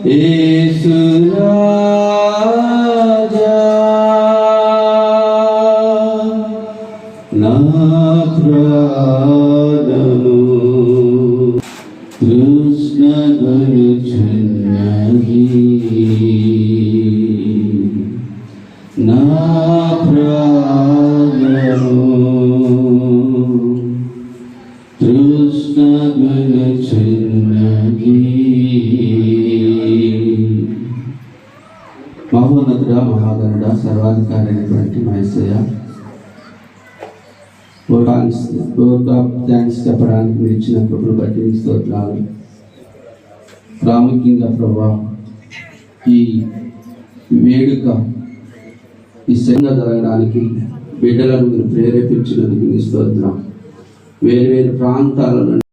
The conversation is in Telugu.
యేసు రాజా నా ప్రాణము తృష్ణగొనుచున్నది నా ప్రాణము తృష్ణగొనుచున్నది. మహోన్నతుడా, మహాగణుడా, సర్వాధికారి అయినటువంటి మా యేసయ్య, థ్యాంక్స్ చెప్పడానికి మీరు ఇచ్చిన కృపను బట్టి స్తోత్రాలు. ప్రాముఖ్యంగా ప్రభా, ఈ వేడుక ఈ సంఘంగా జరగడానికి బిడ్డలను మీరు ప్రేరేపించినందుకు మీ స్తోత్రం. వేరు వేరు ప్రాంతాల నుండి